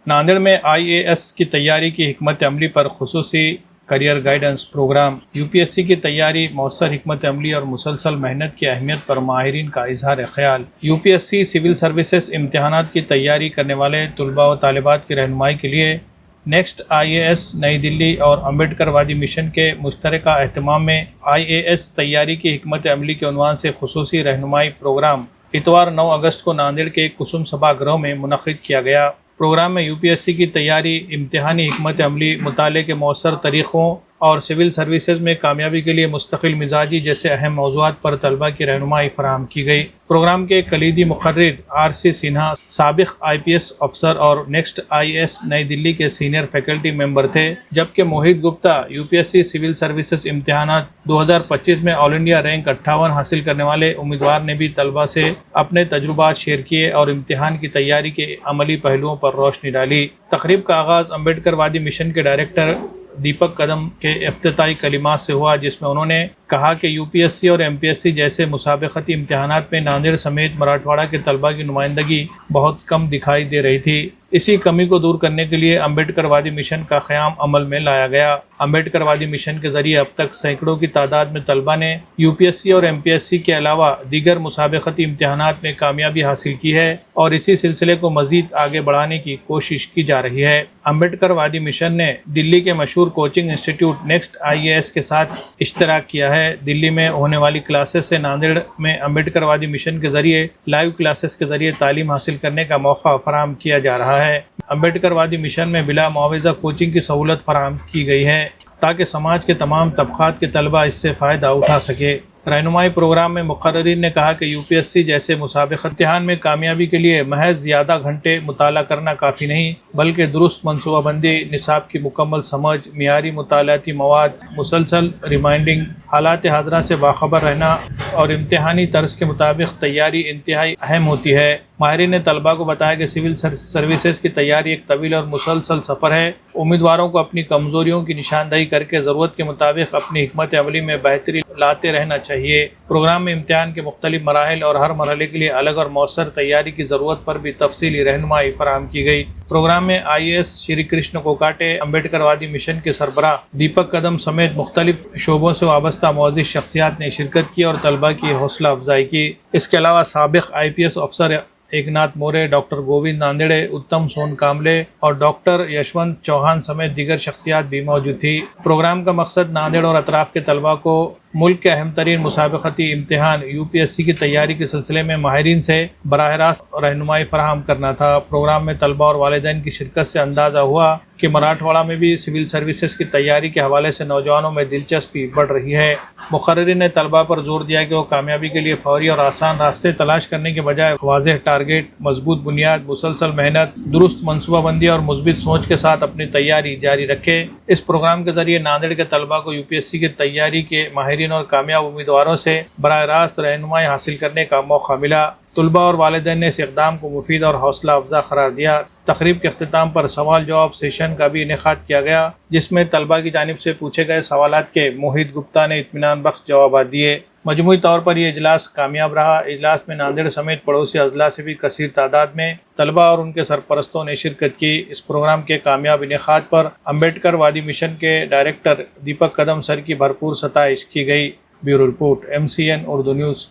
नांदेड़ में आईएएस की तैयारी की हिकमत अमली पर खुसूसी करियर गाइडेंस प्रोग्राम। यूपीएससी की तैयारी, मौसर हिकमत अमली और मुसलसल मेहनत की अहमियत पर माहिरीन का इजहार ख्याल। यूपीएससी सिविल सर्विसेज इम्तहानात की तैयारी करने वाले तुलबा व तालिबात की रहनुमाई के लिए नेक्स्ट आईएएस नई दिल्ली और अम्बेडकर वादी मिशन के मुश्तरका अहतमाम में आईएएस तैयारी की हिकमत अमली के उन्वान से खुसूसी रहनुमाई प्रोग्राम इतवार 9 अगस्त को नांदेड़ के कुसुम सभागृह में मुनक़िद किया गया। प्रोग्राम में यूपीएससी की तैयारी, इम्तिहानी हिकमत अमली, मुताले के मौसर तरीक़ों और सिविल सर्विसेज में कामयाबी के लिए मुस्तकिल मिजाजी जैसे अहम मौज़ूआत पर तलबा की रहनुमाई फराहम की गई। प्रोग्राम के कलीदी मुक़र्रिर आरसी सिन्हा साबिक़ आईपीएस अफसर और नेक्स्ट आईएएस नई दिल्ली के सीनियर फैकल्टी मेंबर थे, जबकि मोहित गुप्ता यूपीएससी सिविल सर्विसेज इम्तहानात 2025 में ऑल इंडिया रैंक 58 हासिल करने वाले उम्मीदवार ने भी तलबा से अपने तजुर्बात शेयर किए और इम्तिहान की तैयारी के अमली पहलुओं पर रोशनी डाली। तकरीब का आगाज़ अम्बेडकर वादी मिशन के डायरेक्टर दीपक कदम के इफ्तिताई कलिमात से हुआ, जिसमें उन्होंने कहा कि यूपीएससी और एमपीएससी जैसे मुसाबकती इम्तहानात में नांदेड़ समेत मराठवाड़ा के तलबा की नुमाइंदगी बहुत कम दिखाई दे रही थी। इसी कमी को दूर करने के लिए अम्बेडकर वादी मिशन का क़याम अमल में लाया गया। अम्बेडकर वादी मिशन के ज़रिए अब तक सैकड़ों की तादाद में तलबा ने यूपीएससी और एमपीएससी के अलावा दीगर मुसाबकती इम्तहानात में कामयाबी हासिल की है और इसी सिलसिले को मज़ीद आगे बढ़ाने की कोशिश की जा रही है। अम्बेडकर वादी मिशन ने दिल्ली के मशहूर कोचिंग इंस्टीट्यूट नेक्स्ट आईएएस के साथ इश्तराक किया है। दिल्ली में होने वाली क्लासेस से नांदेड़ में अम्बेडकर वादी मिशन के ज़रिए लाइव क्लासेस के ज़रिए तालीम हासिल करने का मौका फराहम किया जा रहा है। अम्बेडकर वादी मिशन में बिला मुआवजा कोचिंग की सहूलत फराहम की गई है ताकि समाज के तमाम तबक़ात के तलबा इससे फ़ायदा उठा सके। रहनुमाई प्रोग्राम में मुक़र्रिरीन ने कहा कि यूपीएससी जैसे मुसाबिक़ इम्तिहान में कामयाबी के लिए महज ज़्यादा घंटे मुताला करना काफ़ी नहीं, बल्कि दुरुस्त मनसूबाबंदी, निसाब की मुकम्मल समझ, मियारी मुतालाती मवाद, मुसलसल रिमाइंडिंग, हालात हाज़रा से बाखबर रहना और इम्तिहानी तर्ज के मुताबिक तैयारी इंतहाई अहम होती है। माहिरीन ने तलबा को बताया कि सिविल सर्विसेज की तैयारी एक तवील और मुसलसल सफ़र है। उम्मीदवारों को अपनी कमज़ोरियों की निशानदही करके ज़रूरत के मुताबिक अपनी हिकमत अमली में बेहतरी लाते रहना चाहिए। प्रोग्राम में इम्तिहान के मुख्तलिफ मराहिल और हर मरहले के लिए अलग और मौसर तैयारी की ज़रूरत पर भी तफसीली रहनुमाई फराहम की गई। प्रोग्राम में आईएएस श्री कृष्ण कोकाटे, अम्बेडकर वादी मिशन के सरबराह दीपक कदम समेत मुख्तलिफ शोबों से वाबस्ता मुअज़्ज़िज़ शख्सियात ने शिरकत की और तलबा की हौसला अफजाई की। इसके अलावा साबिक़ आईपीएस अफसर एकनाथ मोरे, डॉक्टर गोविंद नांदेड़े, उत्तम सोन कामले और डॉक्टर यशवंत चौहान समेत दीगर शख्सियात भी मौजूद थी। प्रोग्राम का मकसद नांदेड़ और अतराफ़ के तलबा को मुल्क के अहम तरीन मुसाबकती इम्तिहान यूपीएससी की तैयारी के सिलसिले में माहिरीन से बराह रास्त रहनुमाई फराहम करना था। प्रोग्राम में तलबा और वालिदैन की शिरकत से अंदाज़ा हुआ कि मराठवाड़ा में भी सिविल सर्विसेज की तैयारी के हवाले से नौजवानों में दिलचस्पी बढ़ रही है। मुक़र्रिरीन ने तलबा पर जोर दिया कि वो कामयाबी के लिए फौरी और आसान रास्ते तलाश करने के बजाय वाज़ेह टारगेट, मजबूत बुनियाद, मुसलसल मेहनत, दुरुस्त मनसूबाबंदी और मुस्बित सोच के साथ अपनी तैयारी जारी रखे। इस प्रोग्राम के ज़रिए नांदेड़ के तलबा को यूपीएससी की तैयारी के माहिरीन और कामयाब उम्मीदवारों से बराह रास्त रहनुमाई हासिल करने का मौका मिला। तुलबा और वालिदैन ने इस इक़दाम को मुफीद और हौसला अफजा करार दिया। तकरीब के अख्तिताम पर सवाल जवाब सेशन का भी इनेकाद किया गया, जिसमें तलबा की जानिब से पूछे गए सवालात के मोहित गुप्ता ने इत्मीनान बख्श जवाब दिए। मजमूई तौर पर यह इजलास कामयाब रहा। इजलास में नांदेड़ समेत पड़ोसी अजला से भी कसीर तादाद में तलबा और उनके सरपरस्तों ने शिरकत की। इस प्रोग्राम के कामयाब इनेकाद पर अम्बेडकर वादी मिशन के डायरेक्टर दीपक कदम सर की भरपूर सताइश की गई। Bureau report, MCN Urdu news.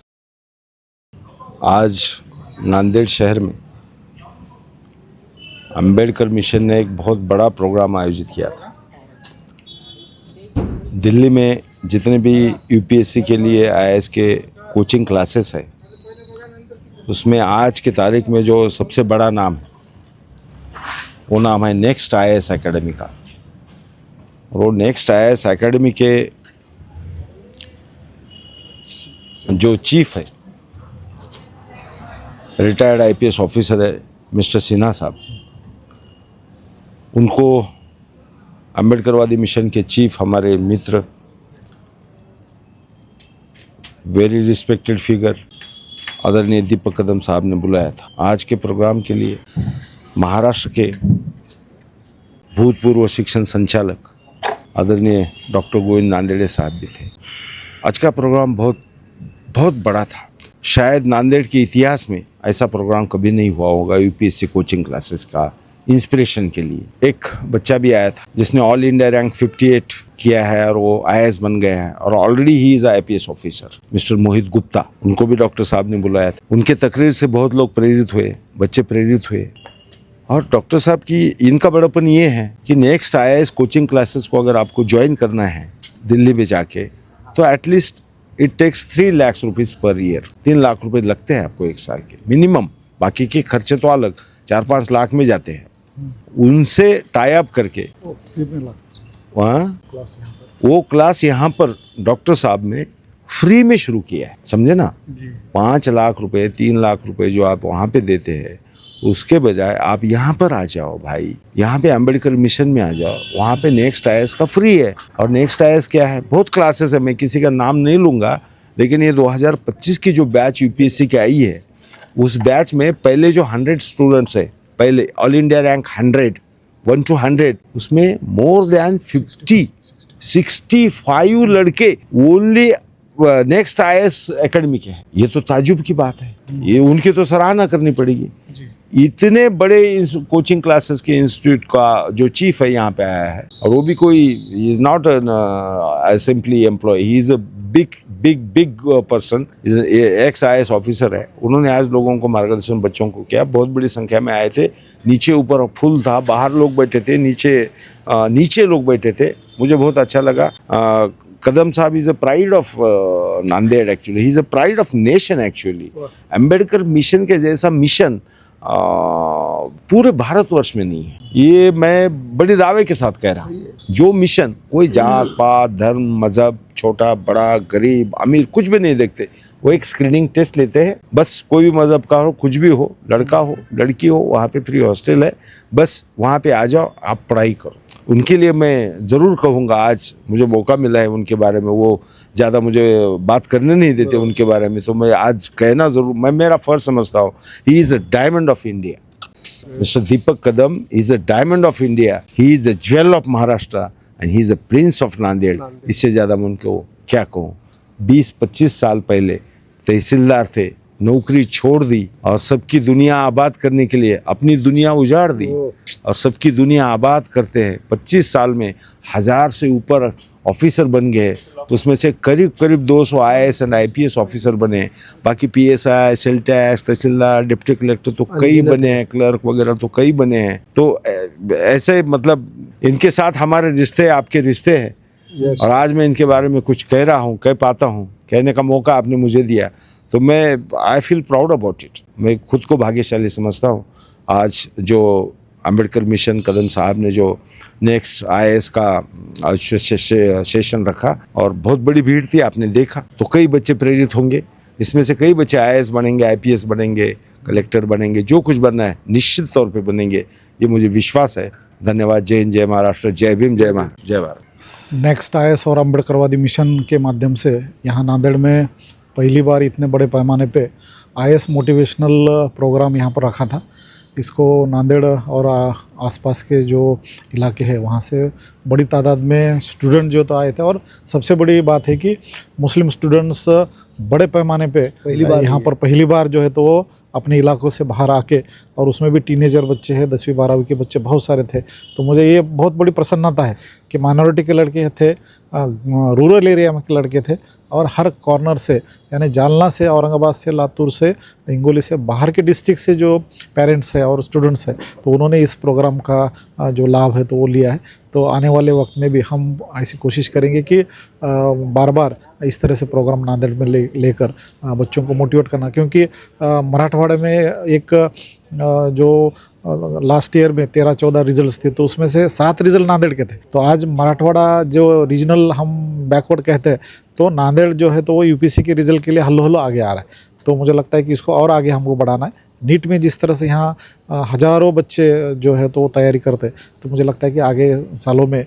आज नांदेड़ शहर में अम्बेडकर मिशन ने एक बहुत बड़ा प्रोग्राम आयोजित किया था। दिल्ली में जितने भी यूपीएससी के लिए आईएएस के कोचिंग क्लासेस है, उसमें आज की तारीख में जो सबसे बड़ा नाम है वो नाम है नेक्स्ट आईएएस एकेडमी का। और वो नेक्स्ट आईएएस एकेडमी के जो चीफ है, रिटायर्ड आईपीएस ऑफिसर है मिस्टर सिन्हा साहब, उनको अम्बेडकर वादी मिशन के चीफ, हमारे मित्र, वेरी रिस्पेक्टेड फिगर आदरणीय दीपक कदम साहब ने बुलाया था। आज के प्रोग्राम के लिए महाराष्ट्र के भूतपूर्व शिक्षण संचालक आदरणीय डॉक्टर गोविंद नांदेड़े साहब भी थे। आज का प्रोग्राम बहुत बड़ा था। शायद नांदेड़ के इतिहास में ऐसा प्रोग्राम कभी नहीं हुआ होगा यूपीएससी कोचिंग क्लासेस का इंस्पिरेशन के लिए। एक बच्चा भी आया था जिसने ऑल इंडिया रैंक 58 किया है और वो IAS बन गया है और ऑलरेडी ही is IPS officer, mister Mohit Gupta. उनको भी डॉक्टर साहब ने बुलाया था। उनके तकरीर से बहुत लोग प्रेरित हुए, बच्चे प्रेरित हुए। और डॉक्टर साहब की इनका बड़ापन ये है कि नेक्स्ट IAS कोचिंग क्लासेस को अगर आपको ज्वाइन करना है दिल्ली में जाके, तो at least it takes 3 lakh rupees per year. 3 lakh रुपए लगते हैं आपको एक साल के मिनिमम। बाकी के खर्चे तो अलग 4-5 लाख में जाते हैं। उनसे टाई अप करके वहाँ वो क्लास यहाँ पर डॉक्टर साहब ने फ्री में शुरू किया है, समझे ना। 5 लाख रुपए 3 लाख रुपए जो आप वहाँ पे देते हैं, उसके बजाय आप यहाँ पर आ जाओ भाई, यहाँ पे अम्बेडकर मिशन में आ जाओ। वहाँ पे नेक्स्ट IAS का फ्री है। और नेक्स्ट IAS क्या है, बहुत क्लासेस है, मैं किसी का नाम नहीं लूँगा, लेकिन ये 2025 की जो बैच UPSC की आई है, उस बैच में पहले जो 100 स्टूडेंट्स है, पहले ऑल इंडिया रैंक 100 to 100, उसमें मोर देन 65 लड़के ओनली नेक्स्ट IAS एकेडमी के हैं। ये तो ताजुब की बात है, ये उनकी तो सराहना करनी पड़ेगी। इतने बड़े कोचिंग क्लासेस के इंस्टीट्यूट का जो चीफ है यहाँ पे आया है, और वो भी कोई is not simply employ, he is a big person, ex IAS officer है। उन्होंने आज लोगों को मार्गदर्शन बच्चों को किया। बहुत बड़ी संख्या में आए थे, नीचे ऊपर फुल था, बाहर लोग बैठे थे, नीचे लोग बैठे थे। मुझे बहुत अच्छा लगा। कदम साहब is a pride of Nanded, actually he is a pride of nation. Actually Ambedkar mission के जैसा मिशन पूरे भारतवर्ष में नहीं है। ये मैं बड़े दावे के साथ कह रहा हूँ। जो मिशन कोई जात पात धर्म मजहब, छोटा बड़ा गरीब अमीर कुछ भी नहीं देखते, वो एक स्क्रीनिंग टेस्ट लेते हैं। बस कोई भी मजहब का हो, कुछ भी हो, लड़का हो लड़की हो, वहाँ पे फ्री हॉस्टल है, बस वहाँ पे आ जाओ, आप पढ़ाई करो। उनके लिए मैं ज़रूर कहूँगा, आज मुझे मौका मिला है उनके बारे में, वो ज़्यादा मुझे बात करने नहीं देते उनके बारे में, तो मैं आज कहना ज़रूर, मैं मेरा फ़र्ज समझता हूँ। He is a diamond of India, mister Deepak Kadam is a diamond of India, he is a jewel of Maharashtra and he is a prince of Nanded. इससे ज़्यादा मैं उनको क्या कहूँ। 20-25 साल पहले तहसीलदार थे, नौकरी छोड़ दी और सबकी दुनिया आबाद करने के लिए अपनी दुनिया उजाड़ दी और सबकी दुनिया आबाद करते हैं। 25 साल में 1000 से ऊपर ऑफिसर बन गए, उसमें से करीब 200 IAS एंड IPS ऑफिसर बने। बाकी PSI, सेल टैक्स, तहसीलदार, डिप्टी कलेक्टर तो कई बने हैं, क्लर्क वगैरह तो कई बने हैं। तो ऐसे मतलब इनके साथ हमारे रिश्ते आपके रिश्ते हैं। और आज मैं इनके बारे में कुछ कह रहा हूँ, कह पाता हूँ, कहने का मौका आपने मुझे दिया, तो मैं I feel proud about it. मैं खुद को भाग्यशाली समझता हूँ। आज जो अम्बेडकर मिशन कदम साहब ने जो नेक्स्ट IAS का सेशन रखा और बहुत बड़ी भीड़ थी, आपने देखा, तो कई बच्चे प्रेरित होंगे। इसमें से कई बच्चे IAS बनेंगे, IPS बनेंगे, कलेक्टर बनेंगे, जो कुछ बनना है निश्चित तौर पे बनेंगे, ये मुझे विश्वास है। धन्यवाद। जय हिंद, जय महाराष्ट्र, जय भीम, जय भारत। नेक्स्ट IAS और अम्बेडकरवादी मिशन के माध्यम से यहाँ नांदेड़ में पहली बार इतने बड़े पैमाने पे IAS मोटिवेशनल प्रोग्राम यहाँ पर रखा था। इसको नांदेड़ और आसपास के जो इलाके हैं वहाँ से बड़ी तादाद में स्टूडेंट जो तो आए थे। और सबसे बड़ी बात है कि मुस्लिम स्टूडेंट्स बड़े पैमाने पे यहाँ पर पहली बार जो है तो वो अपने इलाकों से बाहर आके, और उसमें भी टीनेजर बच्चे हैं, 10वीं-12वीं के बच्चे बहुत सारे थे। तो मुझे ये बहुत बड़ी प्रसन्नता है कि माइनॉरिटी के लड़के थे, रूरल एरिया में के लड़के थे, और हर कॉर्नर से, यानी जालना से, औरंगाबाद से, लातूर से, हिंगोली से, बाहर के डिस्ट्रिक्ट से जो पेरेंट्स हैं और स्टूडेंट्स हैं, तो उन्होंने इस प्रोग्राम का जो लाभ है तो वो लिया है। तो आने वाले वक्त में भी हम ऐसी कोशिश करेंगे कि बार बार इस तरह से प्रोग्राम नांदेड़ में लेकर बच्चों को मोटिवेट करना। क्योंकि मराठवाड़ा में एक जो लास्ट ईयर में 13-14 रिजल्ट्स थे, तो उसमें से 7 रिजल्ट नांदेड़ के थे। तो आज मराठवाड़ा जो रीजनल हम बैकवर्ड कहते हैं, तो नांदेड़ जो है तो वो UPSC के रिजल्ट के लिए हल्लो आगे आ रहा है। तो मुझे लगता है कि इसको और आगे हमको बढ़ाना है। नीट में जिस तरह से यहाँ हज़ारों बच्चे जो है तो तैयारी करते, तो मुझे लगता है कि आगे सालों में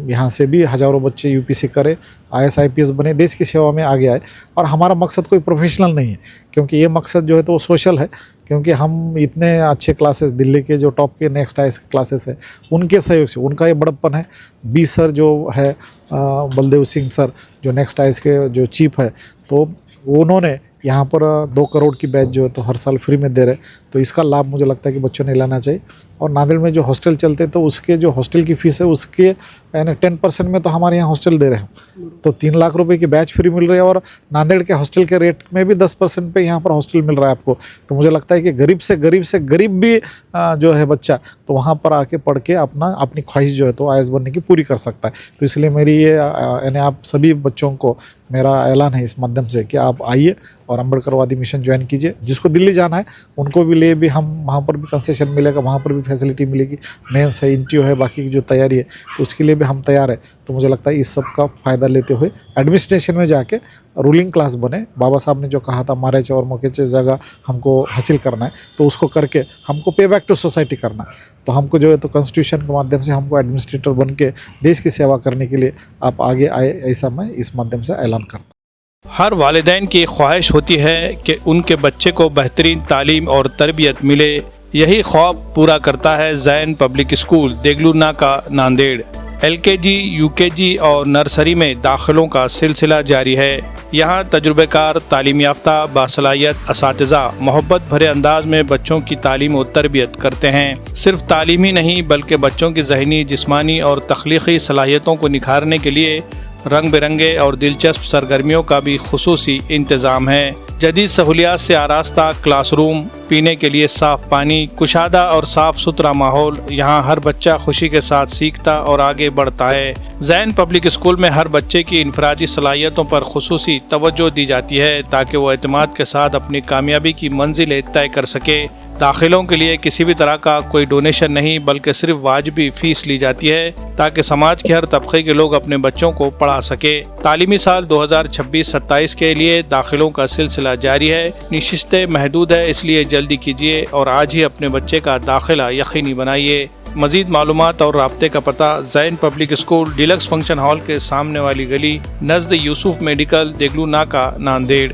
यहाँ से भी हज़ारों बच्चे UPSC करे, IAS IPS बने, देश की सेवा में आगे आए। और हमारा मकसद कोई प्रोफेशनल नहीं है, क्योंकि ये मकसद जो है तो वो सोशल है। क्योंकि हम इतने अच्छे क्लासेस, दिल्ली के जो टॉप के नेक्स्ट IAS क्लासेस है, उनके सहयोग से, उनका ये बड़प्पन है। B सर जो है, बलदेव सिंह सर जो नेक्स्ट IAS के जो चीफ है, तो उन्होंने यहाँ पर 2 करोड़ की बैच जो है तो हर साल फ्री में दे रहे। तो इसका लाभ मुझे लगता है कि बच्चों ने लेना चाहिए। और नांदेड़ में जो हॉस्टल चलते तो उसके जो हॉस्टल की फ़ीस है उसके यानी 10% में तो हमारे यहाँ हॉस्टल दे रहे हैं। तो 3 लाख रुपए की बैच फ्री मिल रही है और नांदेड़ के हॉस्टल के रेट में भी 10% पे यहाँ पर हॉस्टल मिल रहा है आपको। तो मुझे लगता है कि गरीब से गरीब भी जो है बच्चा तो वहाँ पर आके पढ़ के अपनी ख्वाहिश जो है तो IAS बनने की पूरी कर सकता है। तो इसलिए मेरी ये यानी आप सभी बच्चों को मेरा ऐलान है इस माध्यम से कि आप आइए और अम्बेडकरवादी मिशन ज्वाइन कीजिए। जिसको दिल्ली जाना है उनको भी लिए भी हम वहाँ पर भी कंसेशन मिलेगा, वहाँ पर भी फैसिलिटी मिलेगी। मेंस है, इंटरव्यू है, बाकी की जो तैयारी है तो उसके लिए भी हम तैयार है। तो मुझे लगता है इस सब का फ़ायदा लेते हुए एडमिनिस्ट्रेशन में जाके रूलिंग क्लास बने। बाबा साहब ने जो कहा था मारे और मौके जगह हमको हासिल करना है तो उसको करके हमको पे बैक टू सोसाइटी करना है। तो हमको जो है तो कॉन्स्टिट्यूशन के माध्यम से हमको एडमिनिस्ट्रेटर बन के देश की सेवा करने के लिए आप आगे आए, ऐसा मैं इस माध्यम से ऐलान करता हूँ। हर वालिदैन की ख्वाहिश होती है कि उनके बच्चे को बेहतरीन तालीम और तरबियत मिले। यही ख्वाब पूरा करता है Jain public school Deglurnaka Nanded. LKG, UKG और नर्सरी में दाखिलों का सिलसिला जारी है। यहाँ तजुर्बेकार, तालीम याफ्ता, बासलाहियत असातिज़ा मोहब्बत भरे अंदाज में बच्चों की तालीम और तरबियत करते हैं। सिर्फ तालीम ही नहीं बल्कि बच्चों की ज़हनी, जिस्मानी और तख्लीक़ी सलाहियतों को निखारने के लिए रंग बिरंगे और दिलचस्प सरगर्मियों का भी खुसूसी इंतज़ाम है। जदीद सहूलियात से आरास्ता क्लासरूम, पीने के लिए साफ़ पानी, कुशादा और साफ़ सुथरा माहौल, यहाँ हर बच्चा खुशी के साथ सीखता और आगे बढ़ता है। जैन पब्लिक स्कूल में हर बच्चे की इनफरादी सलाहियतों पर खुसूसी तवज्जो दी जाती है ताकि वो एतमाद के साथ अपनी कामयाबी की मंजिलें तय कर सके। दाखिलों के लिए किसी भी तरह का कोई डोनेशन नहीं बल्कि सिर्फ वाजिबी फ़ीस ली जाती है ताकि समाज के हर तबके के लोग अपने बच्चों को पढ़ा सके। तालीमी साल 2026-27 के लिए दाखिलों का सिलसिला जारी है। निशिस्तें महदूद है, इसलिए जल्दी कीजिए और आज ही अपने बच्चे का दाखिला यकीनी बनाइए। मज़ीद मालूमात और राब्ते का पता Jain public school, deluxe function hall के सामने वाली गली, नज़द यूसुफ मेडिकल, देगलूनाका नांदेड़।